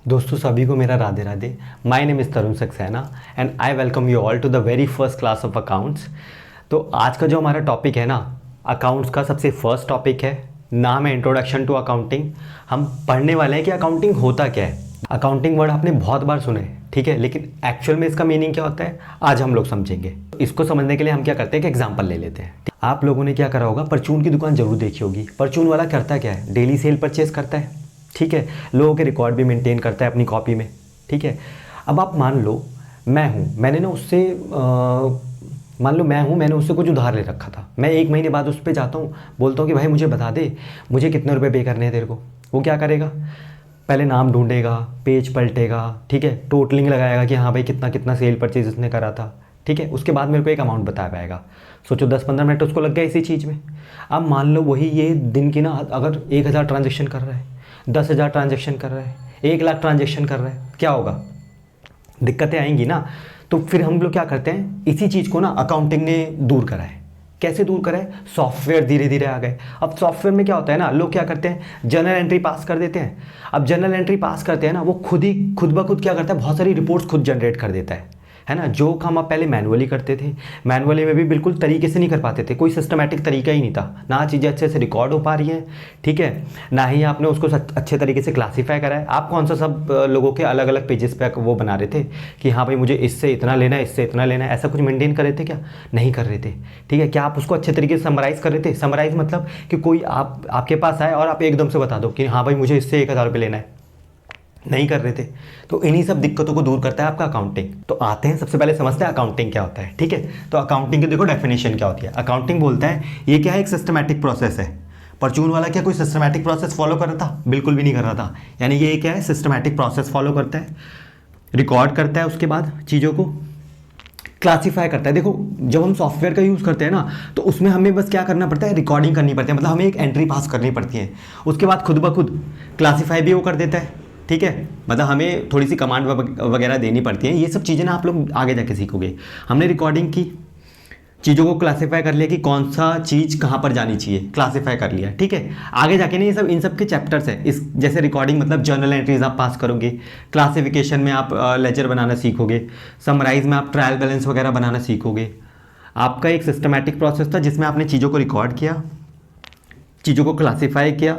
दोस्तों सभी को मेरा Radhe Radhe. My name is Tarun Saxena and I welcome you all to the very first class of accounts. तो आज का जो हमारा टॉपिक है ना, अकाउंट्स का सबसे फर्स्ट टॉपिक है। नाम है इंट्रोडक्शन टू अकाउंटिंग। हम पढ़ने वाले हैं कि अकाउंटिंग होता क्या है। अकाउंटिंग वर्ड आपने बहुत बार सुने, ठीक है, लेकिन एक्चुअल में इसका मीनिंग क्या होता है आज हम लोग समझेंगे। इसको समझने के लिए हम क्या करते हैं कि एग्जाम्पल ले लेते हैं। आप लोगों ने क्या करा होगा, परचून की दुकान जरूर देखी होगी। परचून वाला करता क्या है, डेली सेल परचेज करता है, ठीक है, लोगों के रिकॉर्ड भी मेंटेन करता है अपनी कॉपी में, ठीक है। अब आप मान लो मैं हूँ, मैंने ना उससे मान लो मैं हूँ, मैंने उससे कुछ उधार ले रखा था। मैं 1 महीने बाद उस पर जाता हूँ, बोलता हूँ कि भाई मुझे बता दे मुझे कितने रुपए पे करने हैं तेरे को। वो क्या करेगा, पहले नाम ढूंढेगा, पेज पलटेगा, ठीक है, टोटलिंग लगाएगा कि हाँ भाई कितना कितना सेल परचेज उसने करा था, ठीक है। उसके बाद मेरे को एक अमाउंट बता पाएगा। सोचो 10-15 मिनट उसको लग गया इसी चीज़ में। अब मान लो वही ये दिन की ना अगर 1000 ट्रांजेक्शन कर रहा है, 10,000 ट्रांजेक्शन कर रहा है, 1,00,000 ट्रांजेक्शन कर रहा है, क्या होगा, दिक्कतें आएंगी ना। तो फिर हम लोग क्या करते हैं, इसी चीज़ को ना अकाउंटिंग ने दूर करा है। कैसे दूर करा है, सॉफ्टवेयर धीरे धीरे आ गए। अब सॉफ्टवेयर में क्या होता है ना, लोग क्या करते हैं जर्नल एंट्री पास कर देते हैं। अब जर्नल एंट्री पास करते हैं ना, वो खुद ब खुद क्या करता है, बहुत सारी रिपोर्ट्स खुद जनरेट कर देता है ना। जो काम आप पहले मैनुअली करते थे, मैनुअली में भी बिल्कुल तरीके से नहीं कर पाते थे, कोई सिस्टमैटिक तरीका ही नहीं था, ना चीज़ें अच्छे से रिकॉर्ड हो पा रही हैं, ठीक है, ना ही आपने उसको अच्छे तरीके से क्लासीफाई करा है। आप कौन सा सब लोगों के अलग अलग पेजेस पे वो बना रहे थे कि हाँ भाई मुझे इससे इतना लेना है, इससे इतना लेना है, ऐसा कुछ मेंटेन कर रहे थे क्या, नहीं कर रहे थे, ठीक है। क्या आप उसको अच्छे तरीके से समराइज़ कर रहे थे। समराइज़ मतलब कि कोई आपके पास आए और आप एकदम से बता दो कि हाँ भाई मुझे इससे 1,000 रुपये लेना है, नहीं कर रहे थे। तो इन्हीं सब दिक्कतों को दूर करता है आपका अकाउंटिंग। तो आते हैं सबसे पहले समझते हैं अकाउंटिंग क्या होता है, ठीक है। तो अकाउंटिंग की देखो डेफिनेशन क्या होती है। अकाउंटिंग बोलता है ये क्या है, एक सिस्टमैटिक प्रोसेस है। परचून वाला क्या कोई सिस्टमैटिक प्रोसेस फॉलो कर रहा था, बिल्कुल भी नहीं कर रहा था। यानी ये क्या है, सिस्टमैटिक प्रोसेस फॉलो करता है, रिकॉर्ड करता है, उसके बाद चीज़ों को क्लासीफाई करता है। देखो जब हम सॉफ्टवेयर का यूज़ करते हैं ना, तो उसमें हमें बस क्या करना पड़ता है, रिकॉर्डिंग करनी पड़ती है, मतलब हमें एक एंट्री पास करनी पड़ती है। उसके बाद खुद ब खुद क्लासीफाई भी वो कर देता है, ठीक है। मतलब हमें थोड़ी सी कमांड वगैरह देनी पड़ती है। ये सब चीज़ें ना आप लोग आगे जाके सीखोगे। हमने रिकॉर्डिंग की, चीज़ों को क्लासीफाई कर लिया कि कौन सा चीज़ कहाँ पर जानी चाहिए, क्लासीफाई कर लिया, ठीक है। आगे जाके ना ये सब इन सब के चैप्टर्स हैं। इस जैसे रिकॉर्डिंग मतलब जर्नल एंट्रीज आप पास करोगे, क्लासिफिकेशन में आप लेजर बनाना सीखोगे, समराइज में आप ट्रायल बैलेंस वगैरह बनाना सीखोगे। आपका एक सिस्टमैटिक प्रोसेस था जिसमें आपने चीज़ों को रिकॉर्ड किया, चीज़ों को क्लासीफाई किया,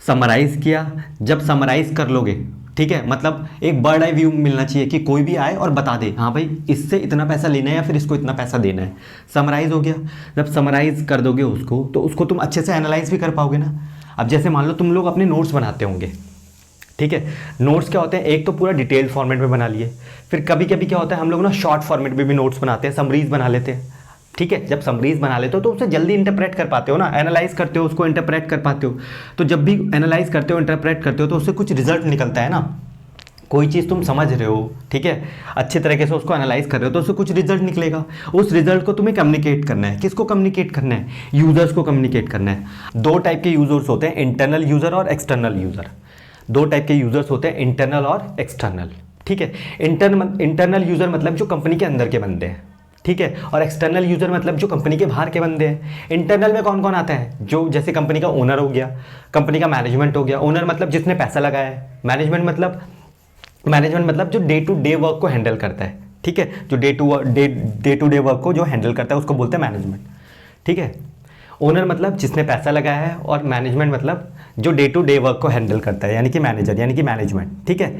समराइज़ किया। जब समराइज़ कर लोगे, ठीक है, मतलब एक बर्ड आई व्यू मिलना चाहिए कि कोई भी आए और बता दे हाँ भाई इससे इतना पैसा लेना है या फिर इसको इतना पैसा देना है। समराइज़ हो गया। जब समराइज़ कर दोगे उसको, तो उसको तुम अच्छे से एनालाइज भी कर पाओगे ना। अब जैसे मान लो तुम लोग अपने नोट्स बनाते होंगे, ठीक है। नोट्स क्या होते हैं, एक तो पूरा डिटेल फॉर्मेट में बना लिए, फिर कभी कभी क्या होता है हम लोग ना शॉर्ट फॉर्मेट में भी नोट्स बनाते हैं, समरीज बना लेते हैं, ठीक है। जब समरीज बना लेते हो तो उसे जल्दी इंटरप्रेट कर पाते हो ना, एनालाइज करते हो उसको, इंटरप्रेट कर पाते हो। तो जब भी एनालाइज करते हो, इंटरप्रेट करते हो, तो उससे कुछ रिजल्ट निकलता है ना। कोई चीज़ तुम समझ रहे हो, ठीक है, अच्छे तरीके से उसको एनालाइज कर रहे हो, तो उससे कुछ रिजल्ट निकलेगा। उस रिजल्ट को तुम्हें कम्युनिकेट करना है। किसको कम्युनिकेट करना है, यूजर्स को कम्युनिकेट करना है। 2 टाइप के यूजर्स होते हैं, इंटरनल यूजर और एक्सटर्नल यूजर। 2 टाइप के यूजर्स होते हैं, इंटरनल और एक्सटर्नल, ठीक है। इंटरनल यूजर मतलब जो कंपनी के अंदर के बंदे हैं, ठीक है, और एक्सटर्नल यूजर मतलब जो कंपनी के बाहर के बंदे हैं। इंटरनल में कौन कौन आता है, जो जैसे कंपनी का ओनर हो गया, कंपनी का मैनेजमेंट हो गया। ओनर मतलब जिसने पैसा लगाया है, मैनेजमेंट मतलब जो डे टू डे वर्क को हैंडल करता है, ठीक है, जो डे टू डे वर्क को जो हैंडल करता है उसको बोलते हैं मैनेजमेंट, ठीक है। ओनर मतलब जिसने पैसा लगाया है, और मैनेजमेंट मतलब जो डे टू डे वर्क को हैंडल करता है, यानी कि मैनेजर, यानी कि मैनेजमेंट, ठीक है।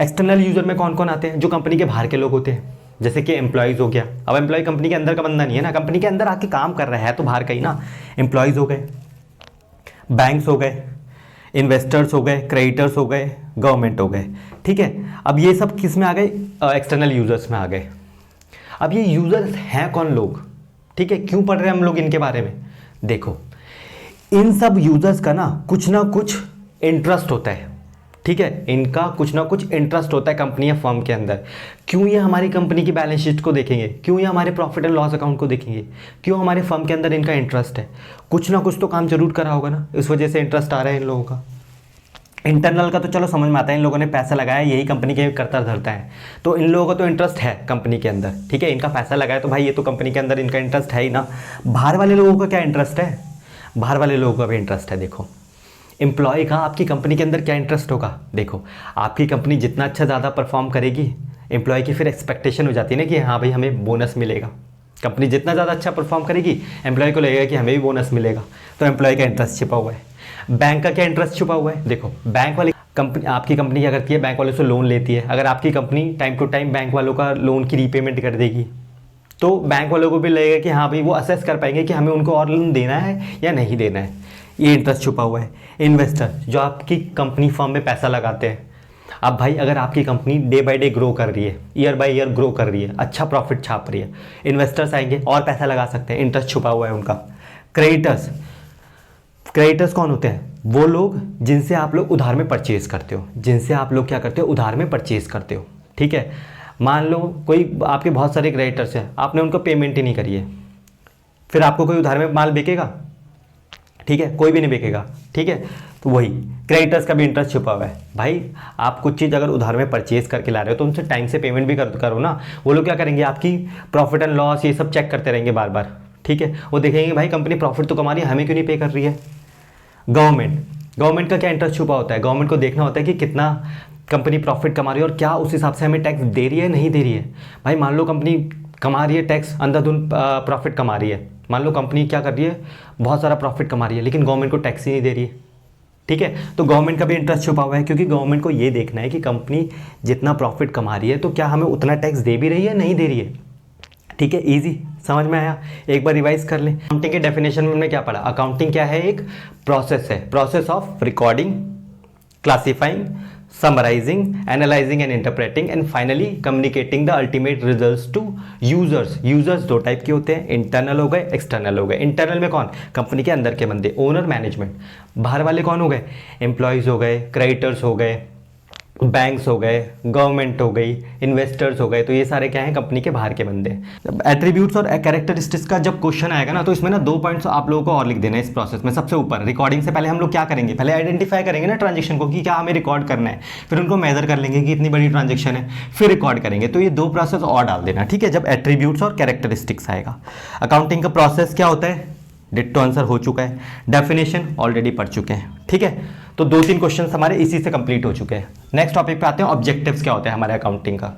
एक्सटर्नल यूजर में कौन कौन आते हैं, जो कंपनी के बाहर के लोग होते हैं, जैसे कि एम्प्लॉयज़ हो गया। अब एम्प्लॉय कंपनी के अंदर का बंदा नहीं है ना, कंपनी के अंदर आके काम कर रहा है तो बाहर का ही ना। एम्प्लॉयज़ हो गए, बैंक्स हो गए, इन्वेस्टर्स हो गए, क्रेडिटर्स हो गए, गवर्नमेंट हो गए, ठीक है। अब ये सब किस में आ गए, एक्सटर्नल यूजर्स में आ गए। अब ये यूजर्स हैं कौन लोग, ठीक है, क्यों पढ़ रहे हैं हम लोग इनके बारे में। देखो इन सब यूजर्स का ना कुछ इंटरेस्ट होता है, ठीक है, इनका कुछ ना कुछ इंटरेस्ट होता है कंपनी या फर्म के अंदर। क्यों ये हमारी कंपनी की बैलेंस शीट को देखेंगे, क्यों ये हमारे प्रॉफिट एंड लॉस अकाउंट को देखेंगे, क्यों हमारे फर्म के अंदर इनका इंटरेस्ट है। कुछ ना कुछ तो काम जरूर करा होगा ना, इस वजह से इंटरेस्ट आ रहा है इन लोगों का। इंटरनल का तो चलो समझ में आता है, इन लोगों ने पैसा लगाया, यही कंपनी के करता धरता है, तो इन लोगों का तो इंटरेस्ट है कंपनी के अंदर, ठीक है, इनका पैसा लगाया तो भाई ये तो कंपनी के अंदर इनका इंटरेस्ट है ही ना। बाहर वाले लोगों का क्या इंटरेस्ट है, बाहर वाले लोगों का भी इंटरेस्ट है। देखो एम्प्लॉय का आपकी कंपनी के अंदर क्या इंटरेस्ट होगा? देखो, आपकी कंपनी जितना अच्छा ज़्यादा परफॉर्म करेगी, एम्प्लॉय की फिर एक्सपेक्टेशन हो जाती है ना कि हाँ भाई हमें बोनस मिलेगा। कंपनी जितना ज़्यादा अच्छा परफॉर्म करेगी, एम्प्लॉय को लगेगा कि हमें भी बोनस मिलेगा, तो एम्प्लॉय का इंटरेस्ट छिपा हुआ है। बैंक का क्या इंटरेस्ट छुपा हुआ है? देखो, बैंक वाले कंपनी, आपकी कंपनी क्या करती है, बैंक वालों से लोन लेती है। अगर आपकी company time to time bank वालों का लोन की रीपेमेंट कर देगी, तो बैंक वालों को भी लगेगा कि हाँ भाई वो असेस कर पाएंगे कि हमें उनको और लोन देना है या नहीं देना है। ये इंटरेस्ट छुपा हुआ है। इन्वेस्टर जो आपकी कंपनी फर्म में पैसा लगाते हैं, अब भाई अगर आपकी company day by day grow कर रही है, ईयर बाय ईयर ग्रो कर रही है, अच्छा प्रॉफिट छाप रही है, इन्वेस्टर्स आएंगे और पैसा लगा सकते हैं, इंटरेस्ट छुपा हुआ है उनका। क्रेडिटर्स, क्रेडिटर्स कौन होते हैं? वो लोग जिनसे आप लोग उधार में परचेज करते हो, जिनसे आप लोग क्या करते हो, उधार में परचेज करते हो। ठीक है, मान लो कोई आपके बहुत सारे क्रेडिटर्स हैं, आपने उनको पेमेंट ही नहीं करी है, फिर आपको कोई उधार में माल बेचेगा? ठीक है, कोई भी नहीं बेचेगा। ठीक है, तो वही क्रेडिटर्स का भी इंटरेस्ट छुपा हुआ है। भाई आप कुछ चीज़ अगर उधार में परचेज करके ला रहे हो तो उनसे टाइम से पेमेंट भी करो ना। वो लोग क्या करेंगे, आपकी प्रॉफिट एंड लॉस ये सब चेक करते रहेंगे बार बार। ठीक है, वो देखेंगे भाई कंपनी प्रॉफिट तो कमा रही है, हमें क्यों नहीं पे कर रही है। गवर्नमेंट का क्या इंटरेस्ट छुपा होता है? गवर्नमेंट को देखना होता है कि कितना कंपनी प्रॉफिट कमा रही है और क्या उस हिसाब से हमें टैक्स दे रही है, नहीं दे रही है। भाई मान लो कंपनी कमा रही है टैक्स, अंधाधुंध प्रॉफिट कमा रही है, मान लो कंपनी क्या कर रही है, बहुत सारा प्रॉफिट कमा रही है, लेकिन गवर्नमेंट को टैक्स ही नहीं दे रही है। ठीक है, तो गवर्नमेंट का भी इंटरेस्ट छुपा हुआ है, क्योंकि गवर्नमेंट को ये देखना है कि कंपनी जितना प्रॉफिट कमा रही है तो क्या हमें उतना टैक्स दे भी रही है, नहीं दे रही है। ठीक है, इजी समझ में आया? एक बार रिवाइज कर लें। अकाउंटिंग के डेफिनेशन में हमने क्या पढ़ा? अकाउंटिंग क्या है? एक प्रोसेस है, process of recording, classifying, summarising, analysing and interpreting and finally communicating the ultimate results to users. Users दो टाइप के होते हैं, इंटरनल हो गए, एक्सटर्नल हो गए। इंटरनल में कौन? कंपनी के अंदर के बंदे, ओनर, मैनेजमेंट। बाहर वाले कौन हो गए? एम्प्लॉयज़ हो गए, क्रेडिटर्स हो गए, बैंक्स हो गए, गवर्नमेंट हो गई, इन्वेस्टर्स हो गए। तो ये सारे क्या हैं? कंपनी के बाहर के बंदे। एट्रीब्यूट्स और कैरेक्टरिस्टिक्स का जब क्वेश्चन आएगा ना, तो इसमें ना 2 पॉइंट्स आप लोगों को और लिख देना है इस प्रोसेस में। सबसे ऊपर रिकॉर्डिंग से पहले हम लोग क्या करेंगे? पहले आइडेंटिफाई करेंगे ना ट्रांजेक्शन को कि क्या हमें रिकॉर्ड करना है, फिर उनको मेजर कर लेंगे कि इतनी बड़ी ट्रांजेक्शन है, फिर रिकॉर्ड करेंगे। तो ये 2 प्रोसेस और डाल देना, ठीक है, जब एट्रीब्यूट्स और कैरेक्टरिस्टिक्स आएगा। अकाउंटिंग का प्रोसेस क्या होता है? डिट्टो आंसर हो चुका है। डेफिनेशन ऑलरेडी पढ़ चुके हैं। ठीक है, तो 2-3 क्वेश्चन हमारे इसी से कंप्लीट हो चुके हैं। नेक्स्ट टॉपिक पे आते हैं, ऑब्जेक्टिव्स क्या होता है हमारे अकाउंटिंग का।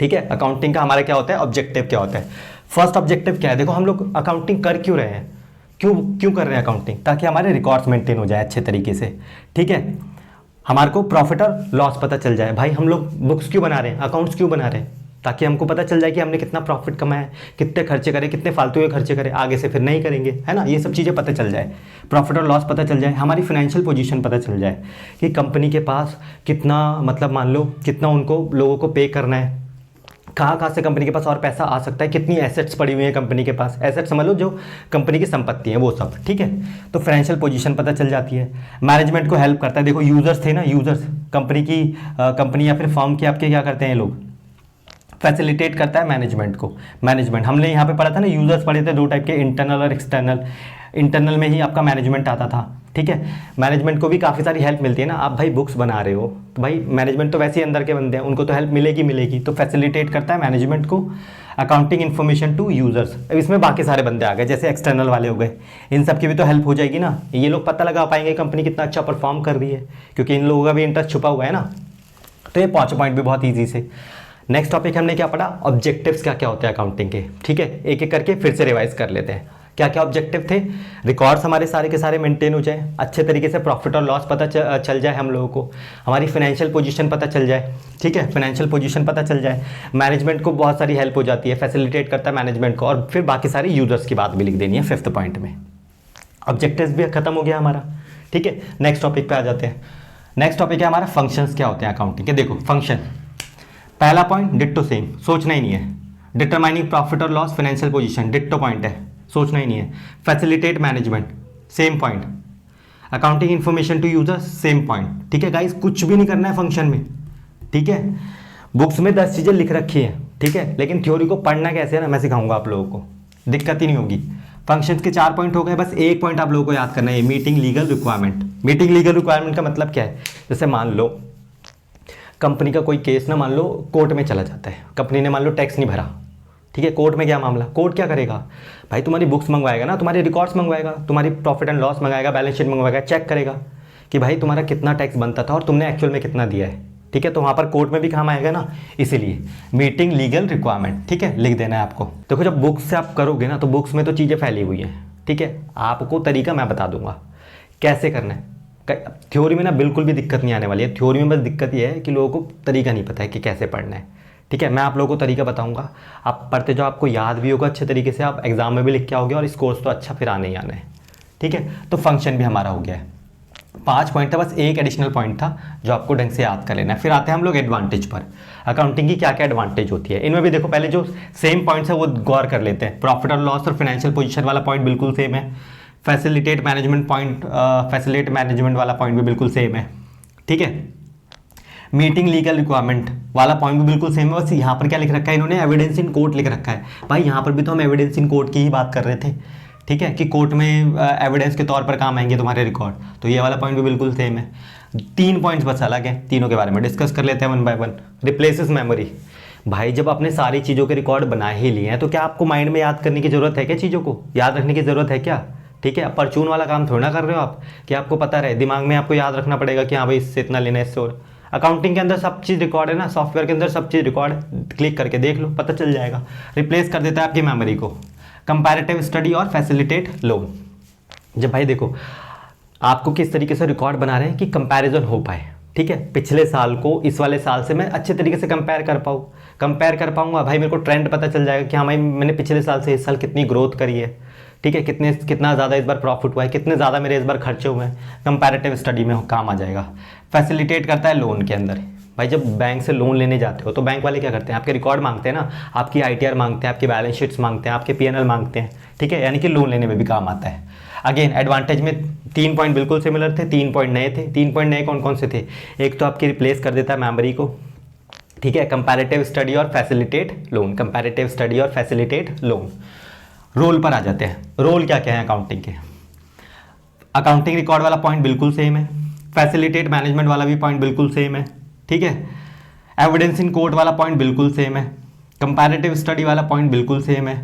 ठीक है, अकाउंटिंग का हमारा क्या होता है, ऑब्जेक्टिव क्या होता है। फर्स्ट ऑब्जेक्टिव क्या है? देखो, हम लोग अकाउंटिंग कर क्यों रहे हैं, क्यों कर रहे हैं अकाउंटिंग? ताकि हमारे रिकॉर्ड्स मेंटेन हो जाए अच्छे तरीके से। ठीक है, हमारे को प्रॉफिट और लॉस पता चल जाए। भाई हम लोग बुक्स क्यों बना रहे हैं, अकाउंट्स क्यों बना रहे हैं? ताकि हमको पता चल जाए कि हमने कितना प्रॉफिट कमाया, कितने खर्चे करे, कितने फालतू के खर्चे करे, आगे से फिर नहीं करेंगे, है ना। ये सब चीज़ें पता चल जाए, प्रॉफिट और लॉस पता चल जाए, हमारी फाइनेंशियल पोजीशन पता चल जाए कि कंपनी के पास कितना, मतलब मान लो कितना उनको लोगों को पे करना है, कहाँ से कंपनी के पास और पैसा आ सकता है, कितनी एसेट्स पड़ी हुई है कंपनी के पास। एसेट्स समझ लो जो कंपनी की संपत्ति है वो सब। ठीक है, तो फाइनेंशियल पोजीशन पता चल जाती है। मैनेजमेंट को हेल्प करता है। देखो यूजर्स थे ना, यूजर्स कंपनी या फिर फर्म के आपके क्या करते हैं लोग, फैसिलिटेट करता है मैनेजमेंट को। मैनेजमेंट हमने यहाँ पे पढ़ा था ना, यूजर्स पढ़े थे 2 टाइप के, इंटरनल और एक्सटर्नल। इंटरनल में ही आपका मैनेजमेंट आता था। ठीक है, मैनेजमेंट को भी काफ़ी सारी हेल्प मिलती है ना। आप भाई बुक्स बना रहे हो तो भाई मैनेजमेंट तो वैसे ही अंदर के बंदे हैं, उनको तो हेल्प मिलेगी। तो फैसिलिटेट करता है मैनेजमेंट को अकाउंटिंग इन्फॉर्मेशन टू यूजर्स। अब इसमें बाकी सारे बंदे आ गए, जैसे एक्सटर्नल वाले हो गए, इन सब की भी तो हेल्प हो जाएगी ना। ये लोग पता लगा पाएंगे कंपनी कितना अच्छा परफॉर्म कर रही है, क्योंकि इन लोगों का भी इंटरेस्ट छुपा हुआ है ना। तो ये 5 पॉइंट भी बहुत ईजी से। नेक्स्ट टॉपिक हमने क्या पढ़ा, ऑब्जेक्टिव्स क्या क्या होते हैं अकाउंटिंग के। ठीक है, एक एक करके फिर से रिवाइज कर लेते हैं। क्या क्या ऑब्जेक्टिव थे? रिकॉर्ड्स हमारे सारे के सारे मेंटेन हो जाए, अच्छे तरीके से प्रॉफिट और लॉस पता चल जाए हम लोगों को, हमारी फाइनेंशियल पोजीशन पता चल जाए। ठीक है, फाइनेंशियल पोजीशन पता चल जाए, मैनेजमेंट को बहुत सारी हेल्प हो जाती है, फैसिलिटेट करता है मैनेजमेंट को, और फिर बाकी सारी यूजर्स की बात भी लिख देनी है 5th पॉइंट में। ऑब्जेक्टिव्स भी खत्म हो गया हमारा। ठीक है, नेक्स्ट टॉपिक पे आ जाते हैं। नेक्स्ट टॉपिक है हमारा फंक्शंस क्या होते हैं अकाउंटिंग के। देखो फंक्शन, पहला पॉइंट डिट्टो सेम, सोचना ही नहीं है। डिटरमाइनिंग प्रॉफिट और loss, financial position, ditto point है, सोचना ही नहीं है। Facilitate management, same point. Accounting information to user, same point. ठीक है गाइस, कुछ भी नहीं करना है फंक्शन में। ठीक है, बुक्स में 10 चीज़ें लिख रखी है। ठीक है, लेकिन थ्योरी को पढ़ना कैसे है ना, मैं सिखाऊंगा आप लोगों को, दिक्कत ही नहीं होगी। फंक्शंस के 4 पॉइंट हो गए, बस एक पॉइंट आप लोगों को याद करना है, meeting legal requirement. Meeting legal requirement का मतलब क्या है? जैसे मान लो कंपनी का कोई केस ना, मान लो कोर्ट में चला जाता है, कंपनी ने मान लो टैक्स नहीं भरा। ठीक है, कोर्ट में क्या मामला, कोर्ट क्या करेगा भाई, तुम्हारी बुक्स मंगवाएगा ना, तुम्हारे रिकॉर्ड्स मंगवाएगा, तुम्हारी प्रॉफिट एंड लॉस मंगाएगा, बैलेंस शीट मंगवाएगा, चेक करेगा कि भाई तुम्हारा कितना टैक्स बनता था और तुमने एक्चुअल में कितना दिया है। ठीक है, तो वहाँ पर कोर्ट में भी काम आएगा ना, इसीलिए मीटिंग लीगल रिक्वायरमेंट। ठीक है, लिख देना है आपको। देखो जब बुक्स से आप करोगे ना, तो बुक्स में तो चीज़ें फैली हुई हैं। ठीक है, आपको तरीका मैं बता दूंगा कैसे करना है। थ्योरी में ना बिल्कुल भी दिक्कत नहीं आने वाली है। थ्योरी में बस दिक्कत ये है कि लोगों को तरीका नहीं पता है कि कैसे पढ़ना है। ठीक है, मैं आप लोगों को तरीका बताऊंगा, आप पढ़ते जाओ, आपको याद भी होगा अच्छे तरीके से, आप एग्जाम में भी लिख के आओगे और इस कोर्स तो अच्छा फिर आने ही आना है। ठीक है, तो फंक्शन भी हमारा हो गया है। 5 पॉइंट था, बस एक एडिशनल पॉइंट था जो आपको ढंग से याद कर लेना है। फिर आते हैं हम लोग एडवांटेज पर। अकाउंटिंग की क्या क्या एडवांटेज होती है, इनमें भी देखो पहले जो सेम पॉइंट्स है वो गौर कर लेते हैं। प्रॉफिट और लॉस और फाइनेंशियल पोजीशन वाला पॉइंट बिल्कुल सेम है। Facilitate management point, facilitate management वाला पॉइंट भी बिल्कुल सेम है। ठीक है, मीटिंग लीगल रिक्वायरमेंट वाला पॉइंट भी बिल्कुल सेम है। बस यहाँ पर क्या लिख रखा है इन्होंने, एविडेंस इन कोर्ट लिख रखा है। भाई यहाँ पर भी तो हम एविडेंस इन कोर्ट की ही बात कर रहे थे। ठीक है, कि कोर्ट में एविडेंस के तौर पर काम आएंगे तुम्हारे रिकॉर्ड, तो ये वाला पॉइंट भी बिल्कुल सेम है। 3 पॉइंट्स बस अलग हैं, तीनों के बारे में डिस्कस कर लेते हैं one by one. Replaces memory. भाई जब आपने सारी चीज़ों के रिकॉर्ड बना ही लिए हैं तो क्या आपको माइंड में याद करने की ज़रूरत है क्या, चीज़ों को याद रखने की ज़रूरत है क्या। ठीक है, परचून वाला काम थोड़ा ना कर रहे हो आप कि आपको पता रहे, दिमाग में आपको याद रखना पड़ेगा कि हाँ भाई इससे इतना लेना है, इससे। और अकाउंटिंग के अंदर सब चीज़ रिकॉर्ड है ना, सॉफ्टवेयर के अंदर सब चीज़ रिकॉर्ड, क्लिक करके देख लो, पता चल जाएगा। रिप्लेस कर देता है आपकी मेमोरी को। कंपैरेटिव स्टडी और फैसिलिटेट लोन। जब भाई देखो आपको किस तरीके से रिकॉर्ड बना रहे हैं कि कंपैरिजन हो पाए। ठीक है, पिछले साल को इस वाले साल से मैं अच्छे तरीके से कंपेयर कर पाऊंगा। भाई मेरे को ट्रेंड पता चल जाएगा कि हाँ भाई मैंने पिछले साल से इस साल कितनी ग्रोथ करी है। ठीक है, कितना ज़्यादा इस बार प्रॉफिट हुआ है, कितने ज़्यादा मेरे इस बार खर्चे हुए हैं, कंपैरेटिव स्टडी में काम आ जाएगा। फैसिलिटेट करता है लोन के अंदर। भाई जब बैंक से लोन लेने जाते हो तो बैंक वाले क्या करते हैं, आपके रिकॉर्ड मांगते हैं ना, आपकी आईटीआर मांगते हैं, आपकी बैलेंस शीट्स मांगते हैं, आपके पीएनएल मांगते हैं। ठीक है, यानी कि लोन लेने में भी काम आता है। अगेन एडवांटेज में 3 पॉइंट बिल्कुल सिमिलर थे, 3 पॉइंट नए थे। 3 पॉइंट नए कौन कौन से थे, एक तो आपकी रिप्लेस कर देता है मेमोरी को। ठीक है, कंपैरेटिव स्टडी और फैसिलिटेट लोन, कंपैरेटिव स्टडी और फैसिलिटेट लोन। रोल पर आ जाते हैं। रोल क्या क्या है अकाउंटिंग के। अकाउंटिंग रिकॉर्ड वाला पॉइंट बिल्कुल सेम है। फैसिलिटेट मैनेजमेंट वाला भी पॉइंट बिल्कुल सेम है। ठीक है, एविडेंस इन कोर्ट वाला पॉइंट बिल्कुल सेम है। कंपैरेटिव स्टडी वाला पॉइंट बिल्कुल सेम है।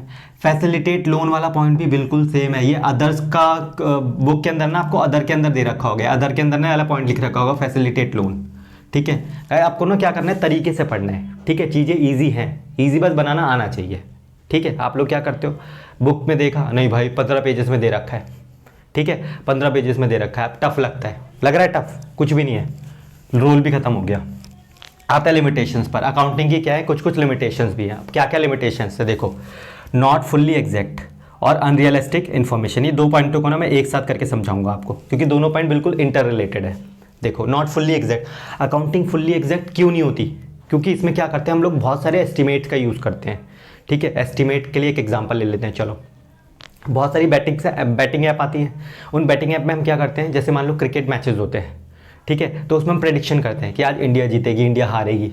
फैसिलिटेट लोन वाला पॉइंट भी बिल्कुल सेम है। ये अदर्स का बुक के अंदर ना आपको अदर के अंदर दे रखा होगा, अदर के अंदर ना वाला पॉइंट लिख रखा होगा फैसिलिटेट लोन। ठीक है, आपको ना क्या करना है, तरीके से पढ़ना है। ठीक है, चीज़ें ईजी हैं, ईजी बस बनाना आना चाहिए। ठीक है, आप लोग क्या करते हो, बुक में देखा नहीं भाई 15 पेजेस में दे रखा है। ठीक है, 15 पेजेस में दे रखा है, टफ लगता है, लग रहा है टफ, कुछ भी नहीं है, रोल भी खत्म हो गया। आता है लिमिटेशंस पर। अकाउंटिंग की क्या है, कुछ लिमिटेशंस भी हैं। अब क्या क्या लिमिटेशंस है देखो, नॉट फुल्ली एग्जैक्ट और अनरियलिस्टिक इन्फॉर्मेशन। ये 2 पॉइंटों को ना मैं एक साथ करके समझाऊंगा आपको, क्योंकि दोनों पॉइंट बिल्कुल इंटर रिलेटेड है। देखो not fully exact, accounting fully exact क्यों नहीं होती, क्योंकि इसमें क्या करते हैं हम लोग, बहुत सारे एस्टिमेट्स का यूज़ करते हैं। ठीक है, एस्टिमेट के लिए एक एग्जांपल ले लेते हैं। चलो, बहुत सारी बैटिंग ऐप आती है। उन बैटिंग ऐप में हम क्या करते हैं, जैसे मान लो क्रिकेट मैचेस होते हैं। ठीक है, तो उसमें हम प्रेडिक्शन करते हैं कि आज इंडिया जीतेगी, इंडिया हारेगी।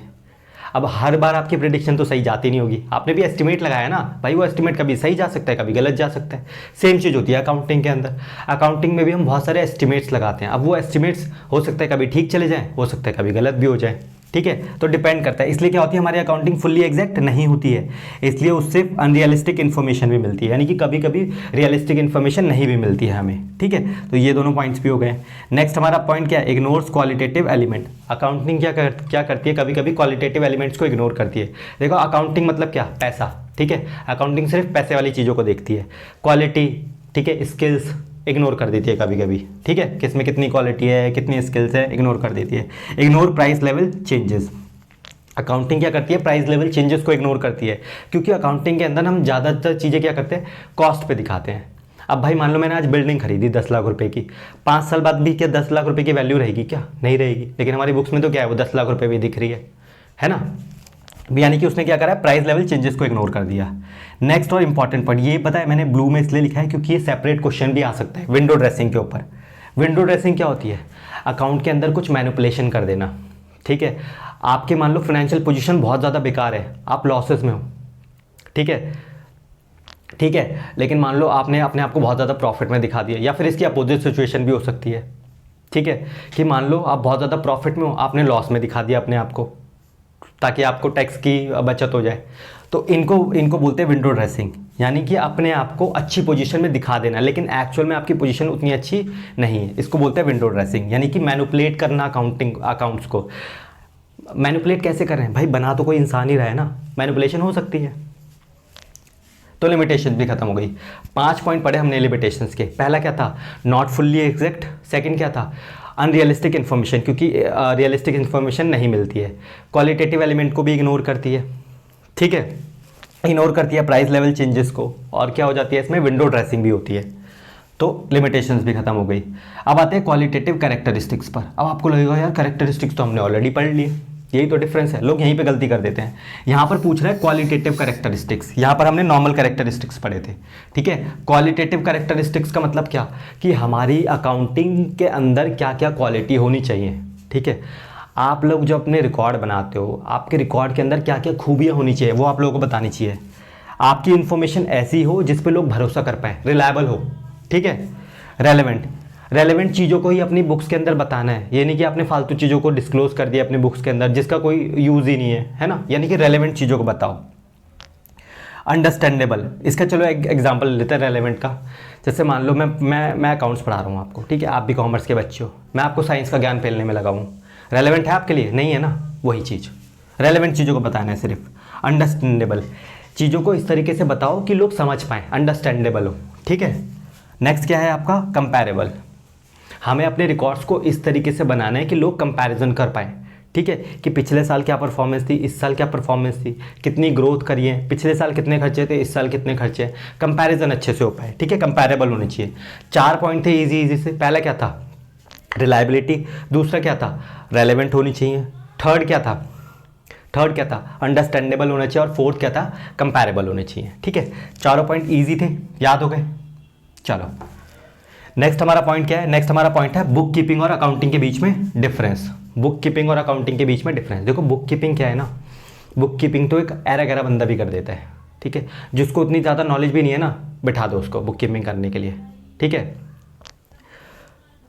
अब हर बार आपकी प्रेडिक्शन तो सही जाती नहीं होगी, आपने भी एस्टिमेट लगाया ना भाई, वो एस्टिमेट कभी सही जा सकता है, कभी गलत जा सकता है। सेम चीज़ होती है अकाउंटिंग के अंदर। अकाउंटिंग में भी हम बहुत सारे एस्टिमेट्स लगाते हैं। अब वो एस्टिमेट्स हो सकता है कभी ठीक चले जाएँ, हो सकता है कभी गलत भी हो जाए। ठीक है, तो डिपेंड करता है। इसलिए क्या होती है, हमारी अकाउंटिंग फुल्ली एग्जैक्ट नहीं होती है, इसलिए उससे अनरियलिस्टिक इन्फॉर्मेशन भी मिलती है, यानी कि कभी कभी रियलिस्टिक इन्फॉर्मेशन नहीं भी मिलती है हमें। ठीक है, तो ये दोनों पॉइंट्स भी हो गए। नेक्स्ट हमारा पॉइंट क्या है, इग्नोर्स क्वालिटेटिव एलिमेंट। अकाउंटिंग क्या करती है, कभी कभी क्वालिटेटिव एलिमेंट्स को इग्नोर करती है। देखो अकाउंटिंग मतलब क्या, पैसा। ठीक है, अकाउंटिंग सिर्फ पैसे वाली चीज़ों को देखती है। क्वालिटी, ठीक है, स्किल्स इग्नोर कर देती है कभी कभी। ठीक है, किसमें कितनी क्वालिटी है, कितनी स्किल्स है, इग्नोर कर देती है। Ignore price level changes. Accounting क्या करती है, प्राइस लेवल चेंजेस को इग्नोर करती है, क्योंकि अकाउंटिंग के अंदर हम ज़्यादातर चीज़ें क्या करते हैं, कॉस्ट पे दिखाते हैं। अब भाई मान लो मैंने आज बिल्डिंग खरीदी 10 लाख रुपए की, 5 साल बाद भी क्या 10 लाख रुपए की वैल्यू रहेगी क्या, नहीं रहेगी। लेकिन हमारी बुक्स में तो क्या है, वो 10 लाख रुपए भी दिख रही है ना। यानी कि उसने क्या करा है, प्राइस लेवल चेंजेस को इग्नोर कर दिया। नेक्स्ट और इंपॉर्टेंट पॉइंट, ये पता है मैंने ब्लू में इसलिए लिखा है क्योंकि ये सेपरेट क्वेश्चन भी आ सकता है विंडो ड्रेसिंग के ऊपर। विंडो ड्रेसिंग क्या होती है, अकाउंट के अंदर कुछ मैनिपुलेशन कर देना। ठीक है, आपके मान लो फाइनेंशियल पोजीशन बहुत ज़्यादा बेकार है, आप लॉसेस में हो। ठीक है, लेकिन मान लो आपने अपने आप को बहुत ज़्यादा प्रॉफिट में दिखा दिया, या फिर इसकी अपोजिट सिचुएशन भी हो सकती है। ठीक है, कि मान लो आप बहुत ज़्यादा प्रॉफिट में हो, आपने लॉस में दिखा दिया अपने आप को, ताकि आपको टैक्स की बचत हो जाए। तो इनको इनको बोलते हैं विंडो ड्रेसिंग, यानी कि अपने आप को अच्छी पोजीशन में दिखा देना, लेकिन एक्चुअल में आपकी पोजीशन उतनी अच्छी नहीं है। इसको बोलते हैं विंडो ड्रेसिंग, यानी कि मैनिपुलेट करना अकाउंट्स को। मैनिपुलेट कैसे कर रहे हैं भाई, बना तो कोई इंसान ही रहा है ना, मैनिपुलेशन हो सकती है। तो लिमिटेशन भी खत्म हो गई। 5 पॉइंट पढ़े हमने लिमिटेशंस के। पहला क्या था, नॉट फुल्ली एग्जैक्ट। सेकंड क्या था, अनरियलिस्टिक इन्फॉर्मेशन, क्योंकि रियलिस्टिक इन्फॉर्मेशन नहीं मिलती है। क्वालिटेटिव एलिमेंट को भी इग्नोर करती है, ठीक है, इग्नोर करती है प्राइस लेवल चेंजेस को। और क्या हो जाती है इसमें, विंडो ड्रेसिंग भी होती है। तो लिमिटेशंस भी खत्म हो गई। अब आते हैं क्वालिटेटिव कैरेक्टरिस्टिक्स पर। अब आपको लगेगा यार कैरेक्टरिस्टिक्स तो हमने ऑलरेडी पढ़ लिए, यही तो डिफरेंस है, लोग यहीं पे गलती कर देते हैं। यहाँ पर पूछ रहा है क्वालिटेटिव कैरेक्टरिस्टिक्स, यहाँ पर हमने नॉर्मल कैरेक्टरिस्टिक्स पढ़े थे, ठीक है। क्वालिटेटिव कैरेक्टरिस्टिक्स का मतलब क्या, कि हमारी अकाउंटिंग के अंदर क्या क्या क्वालिटी होनी चाहिए, ठीक है। आप लोग जो अपने रिकॉर्ड बनाते हो, आपके रिकॉर्ड के अंदर क्या क्या खूबियाँ होनी चाहिए वो आप लोगों को बतानी चाहिए। आपकी इन्फॉर्मेशन ऐसी हो जिस पे लोग भरोसा कर पाएँ, रिलायबल हो, ठीक है। रेलेवेंट चीज़ों को ही अपनी बुक्स के अंदर बताना है, ये नहीं कि आपने फालतू चीज़ों को डिस्क्लोज कर दिया अपनी बुक्स के अंदर जिसका कोई यूज़ ही नहीं है ना। यानी कि रेलेवेंट चीज़ों को बताओ। अंडरस्टैंडेबल, इसका चलो एक एग्जांपल लेते हैं रेलेवेंट का। जैसे मान लो मैं अकाउंट्स पढ़ा रहा हूँ आपको, ठीक है, आप भी कॉमर्स के बच्चे हो, मैं आपको साइंस का ज्ञान फैलने में लगा हूँ, रेलेवेंट है आपके लिए, नहीं है ना। वही चीज़, रेलेवेंट चीज़ों को बताना है सिर्फ। अंडरस्टैंडेबल, चीज़ों को इस तरीके से बताओ कि लोग समझ पाएँ, अंडरस्टैंडेबल हो, ठीक है। नेक्स्ट क्या है आपका, कंपैरेबल। हमें अपने रिकॉर्ड्स को इस तरीके से बनाना है कि लोग कंपैरिजन कर पाएँ, ठीक है, कि पिछले साल क्या परफॉर्मेंस थी, इस साल क्या परफॉर्मेंस थी, कितनी ग्रोथ करी है, पिछले साल कितने खर्चे थे, इस साल कितने खर्चे हैं, कंपैरिजन अच्छे से हो पाए, ठीक है, कंपैरेबल होने चाहिए। 4 पॉइंट थे इजी से। पहला क्या था, रिलायबिलिटी। दूसरा क्या था, रेलेवेंट होनी चाहिए। थर्ड क्या था, अंडरस्टैंडेबल होना चाहिए। और फोर्थ क्या था, कंपैरेबल होने चाहिए, ठीक है। चारों पॉइंट ईजी थे, याद हो गए। चलो नेक्स्ट हमारा पॉइंट क्या है, नेक्स्ट हमारा पॉइंट है बुक कीपिंग और अकाउंटिंग के बीच में डिफरेंस। बुक कीपिंग और अकाउंटिंग के बीच में डिफरेंस, देखो बुक कीपिंग क्या है ना, बुक कीपिंग तो एक ऐरा गैरा बंदा भी कर देता है, ठीक है, जिसको उतनी ज़्यादा नॉलेज भी नहीं है ना, बिठा दो उसको बुक कीपिंग करने के लिए, ठीक है।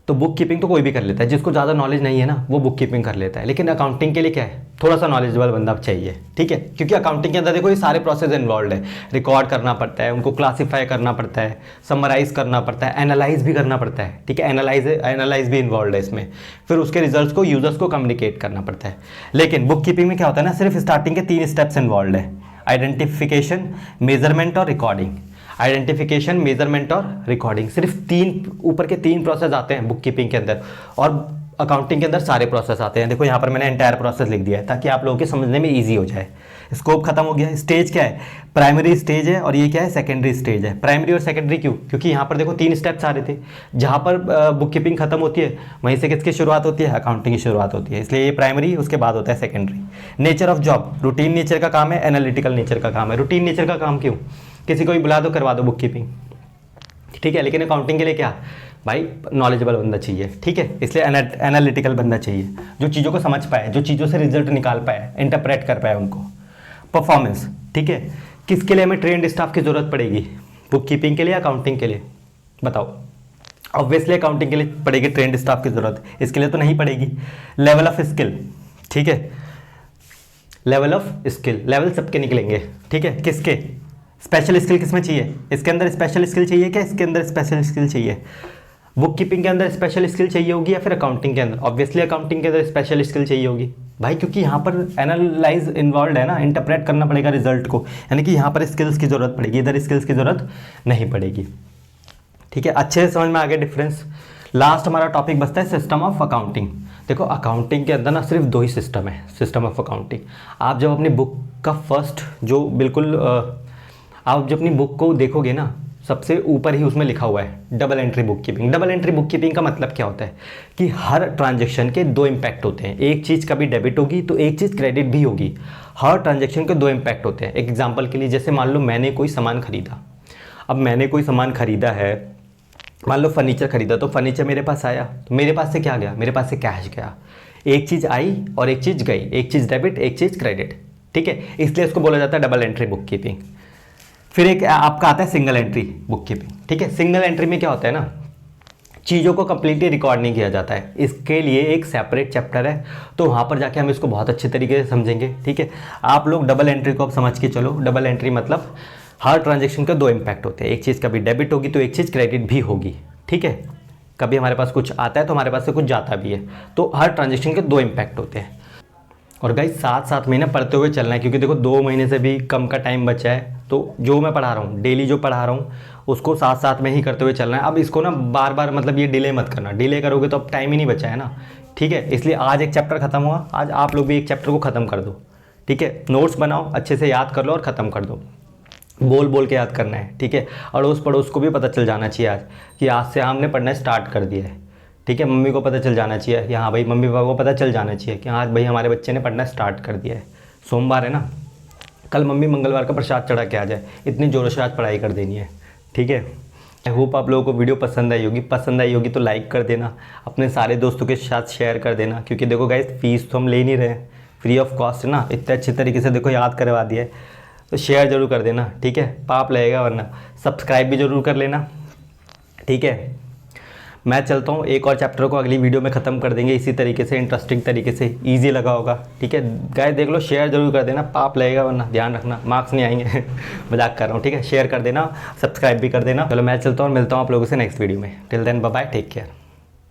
तो बुक कीपिंग तो कोई भी कर लेता है, जिसको ज़्यादा नॉलेज नहीं है ना वो बुक कीपिंग कर लेता है। लेकिन अकाउंटिंग के लिए क्या है, थोड़ा सा नॉलेजेबल बंदा चाहिए, ठीक है, क्योंकि अकाउंटिंग के अंदर देखो ये सारे प्रोसेस इन्वॉल्व है। रिकॉर्ड करना पड़ता है, उनको क्लासीफाई करना पड़ता है, समराइज करना पड़ता है, एनालाइज भी करना पड़ता है, ठीक है, एनालाइज भी इन्वॉल्व है इसमें। फिर उसके रिजल्ट्स को यूजर्स को कम्युनिकेट करना पड़ता है। लेकिन बुक कीपिंग में क्या होता है ना, सिर्फ स्टार्टिंग के 3 स्टेप्स इन्वॉल्व है, आइडेंटिफिकेशन, मेजरमेंट और रिकॉर्डिंग। आइडेंटिफिकेशन, मेजरमेंट और रिकॉर्डिंग, सिर्फ 3 ऊपर के 3 प्रोसेस आते हैं बुक कीपिंग के अंदर, और अकाउंटिंग के अंदर सारे प्रोसेस आते हैं। देखो यहाँ पर मैंने एंटायर प्रोसेस लिख दिया है ताकि आप लोगों के समझने में ईजी हो जाए। स्कोप खत्म हो गया। स्टेज क्या है, प्राइमरी स्टेज है, और ये क्या है, सेकेंडरी स्टेज है। प्राइमरी और सेकेंडरी क्यों, क्योंकि यहाँ पर देखो 3 स्टेप्स आ रहे थे, जहाँ पर बुक कीपिंग खत्म होती है वहीं से किसकी शुरुआत होती है, अकाउंटिंग की शुरुआत होती है, इसलिए ये प्राइमरी, उसके बाद होता है secondary. Nature of job, routine nature का काम है, एनालिटिकल नेचर का काम है। रूटीन नेचर का काम क्यों, किसी को भी बुला दो करवा दो बुक कीपिंग, ठीक है, लेकिन अकाउंटिंग के लिए क्या भाई, नॉलेजेबल बंदा चाहिए, ठीक है, इसलिए एनालिटिकल बंदा चाहिए जो चीज़ों को समझ पाए, जो चीज़ों से रिजल्ट निकाल पाए, इंटरप्रेट कर पाए उनको। परफॉर्मेंस, ठीक है, किसके लिए हमें ट्रेंड स्टाफ की ज़रूरत पड़ेगी, बुक कीपिंग के लिए, अकाउंटिंग के लिए, बताओ। ऑब्वियसली अकाउंटिंग के लिए पड़ेगी ट्रेंड स्टाफ की ज़रूरत, इसके लिए तो नहीं पड़ेगी। लेवल ऑफ स्किल, ठीक है, लेवल ऑफ स्किल, लेवल सबके निकलेंगे, ठीक है, किसके, स्पेशल स्किल किसमें चाहिए, इसके अंदर स्पेशल स्किल चाहिए क्या, इसके अंदर स्पेशल स्किल चाहिए, बुक कीपिंग के अंदर स्पेशल स्किल चाहिए होगी या फिर अकाउंटिंग के अंदर, ऑब्वियसली अकाउंटिंग के अंदर स्पेशल स्किल चाहिए होगी भाई, क्योंकि यहाँ पर एनालाइज इन्वॉल्व है ना, इंटरप्रेट करना पड़ेगा रिजल्ट को, यानी कि यहाँ पर स्किल्स की ज़रूरत पड़ेगी, इधर स्किल्स की ज़रूरत नहीं पड़ेगी, ठीक है। अच्छे से समझ में आ गया डिफरेंस। लास्ट हमारा टॉपिक बचता है सिस्टम ऑफ अकाउंटिंग। देखो अकाउंटिंग के अंदर ना सिर्फ 2 ही सिस्टम है, सिस्टम ऑफ अकाउंटिंग। आप जब अपनी बुक का फर्स्ट जो बिल्कुल आप जब अपनी बुक को देखोगे ना, सबसे ऊपर ही उसमें लिखा हुआ है double entry book keeping. Double entry book keeping का मतलब क्या होता है कि हर ट्रांजैक्शन के 2 इम्पैक्ट होते हैं, एक चीज़ कभी डेबिट होगी तो एक चीज़ क्रेडिट भी होगी। हर ट्रांजैक्शन के 2 इम्पैक्ट होते हैं। एक एग्जांपल के लिए, जैसे मान लो मैंने कोई सामान खरीदा, अब मैंने कोई सामान खरीदा है, मान लो फर्नीचर खरीदा, तो फर्नीचर मेरे पास आया, तो मेरे पास से क्या गया, मेरे पास से कैश गया। एक चीज़ आई और एक चीज़ गई, एक चीज़ डेबिट एक चीज़ क्रेडिट, ठीक है, इसलिए इसको बोला जाता है डबल एंट्री बुक कीपिंग। फिर एक आपका आता है सिंगल एंट्री बुक कीपिंग, ठीक है। सिंगल एंट्री में क्या होता है ना, चीज़ों को कम्प्लीटली रिकॉर्ड नहीं किया जाता है, इसके लिए एक सेपरेट चैप्टर है, तो वहाँ पर जाके हम इसको बहुत अच्छे तरीके से समझेंगे। ठीक है, आप लोग डबल एंट्री को आप समझ के चलो। डबल एंट्री मतलब हर ट्रांजेक्शन का दो इम्पैक्ट होते हैं, एक चीज़ कभी डेबिट होगी तो एक चीज़ क्रेडिट भी होगी। ठीक है, कभी हमारे पास कुछ आता है तो हमारे पास से कुछ जाता भी है, तो हर ट्रांजेक्शन के दो इम्पैक्ट होते हैं। और गाइस साथ साथ में ना पढ़ते हुए चलना है, क्योंकि देखो 2 महीने से भी कम का टाइम बचा है, तो जो मैं पढ़ा रहा हूँ डेली जो पढ़ा रहा हूँ उसको साथ साथ में ही करते हुए चलना है। अब इसको ना बार बार मतलब ये डिले मत करना, डिले करोगे तो अब टाइम ही नहीं बचा है ना। ठीक है, इसलिए आज एक चैप्टर खत्म हुआ, आज आप लोग भी एक चैप्टर को ख़त्म कर दो। ठीक है, नोट्स बनाओ, अच्छे से याद कर लो और ख़त्म कर दो। बोल बोल के याद करना है। ठीक है, अड़ोस पड़ोस को भी पता चल जाना चाहिए आज कि आज से हमने पढ़ना स्टार्ट कर दिया है। ठीक है, मम्मी को पता चल जाना चाहिए कि हाँ भाई, मम्मी पापा को पता चल जाना चाहिए कि आज भाई हमारे बच्चे ने पढ़ना स्टार्ट कर दिया है। सोमवार है ना, कल मम्मी मंगलवार का प्रसाद चढ़ा के आ जाए, इतनी ज़ोरों से आज पढ़ाई कर देनी है। ठीक है, आई होप आप लोगों को वीडियो पसंद आई होगी। पसंद आई होगी तो लाइक कर देना, अपने सारे दोस्तों के साथ शेयर कर देना, क्योंकि देखो गाइस फीस तो हम ले नहीं रहे हैं, फ्री ऑफ कॉस्ट है ना, इतने अच्छे तरीके से देखो याद करवा दिया है, तो शेयर ज़रूर कर देना। ठीक है, पाप लगेगा, वरना सब्सक्राइब भी ज़रूर कर लेना। ठीक है, मैं चलता हूँ, एक और चैप्टर को अगली वीडियो में ख़त्म कर देंगे इसी तरीके से, इंटरेस्टिंग तरीके से, इजी लगा होगा। ठीक है गाइस, देख लो, शेयर जरूर कर देना, पाप लगेगा वरना ध्यान रखना, मार्क्स नहीं आएंगे मजाक कर रहा हूँ। ठीक है, शेयर कर देना, सब्सक्राइब भी कर देना। चलो मैं चलता हूँ और मिलता हूँ आप लोगों से नेक्स्ट वीडियो में। Till then bye bye, take care.